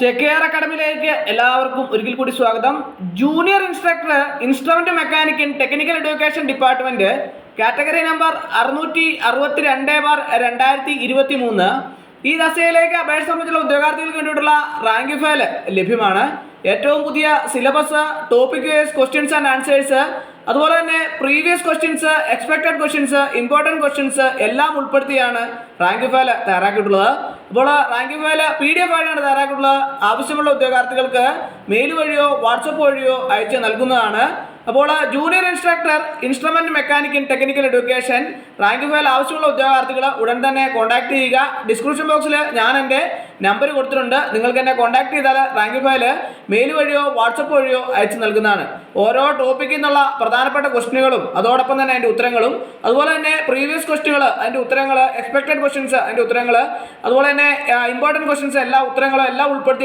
ചെക്കെയർ അക്കാഡമിയിലേക്ക് എല്ലാവർക്കും ഒരിക്കൽ കൂടി സ്വാഗതം. Junior instructor instrument mechanic in technical education department category number 662/2023 ഈ ദശയിലേക്ക് അപേക്ഷ സംബന്ധിച്ചുള്ള ഉദ്യോഗാർത്ഥികൾക്ക് വേണ്ടിയിട്ടുള്ള റാങ്ക് ഫയൽ ലഭ്യമാണ്. ഏറ്റവും പുതിയ syllabus, topic wise questions and answers, അതുപോലെ തന്നെ previous questions, expected questions, important questions എല്ലാം ഉൾപ്പെടുത്തിയാണ് റാങ്ക് ഫയൽ തയ്യാറാക്കിയിട്ടുള്ളത്. അപ്പോൾ റാങ്ക് ഫയൽ PDF ആയിട്ടാണ് തയ്യാറാക്കിയിട്ടുള്ളത്. ആവശ്യമുള്ള ഉദ്യോഗാർത്ഥികൾക്ക് മെയിൽ വഴിയോ വാട്സപ്പ് വഴിയോ അയച്ച് നൽകുന്നതാണ്. അപ്പോൾ junior instructor instrument mechanic in technical education rank file ആവശ്യമുള്ള ഉദ്യോഗാർത്ഥികൾ ഉടൻ തന്നെ കോൺടാക്ട് ചെയ്യുക. ഡിസ്ക്രിപ്ഷൻ ബോക്സിൽ ഞാൻ എൻ്റെ നമ്പർ കൊടുത്തിട്ടുണ്ട്. നിങ്ങൾക്ക് എന്നെ കോൺടാക്ട് ചെയ്താൽ റാങ്ക് ഫയൽ മെയിൽ വഴിയോ വാട്സപ്പ് വഴിയോ അയച്ചു നൽകുന്നതാണ്. ഓരോ ടോപ്പിക്കിൽ നിന്നുള്ള പ്രധാനപ്പെട്ട ക്വസ്റ്റ്യനുകളും അതോടൊപ്പം തന്നെ അതിൻ്റെ ഉത്തരങ്ങളും, അതുപോലെ തന്നെ പ്രീവിയസ് ക്വസ്റ്റ്യനുകൾ അതിൻ്റെ ഉത്തരങ്ങൾ, എക്സ്പെക്റ്റഡ് ക്വസ്റ്റ്യൻസ് അതിൻ്റെ ഉത്തരങ്ങൾ, അതുപോലെ തന്നെ ഇമ്പോർട്ടൻറ്റ് ക്വസ്റ്റ്യൻസ് എല്ലാ ഉത്തരങ്ങളും എല്ലാം ഉൾപ്പെടുത്തി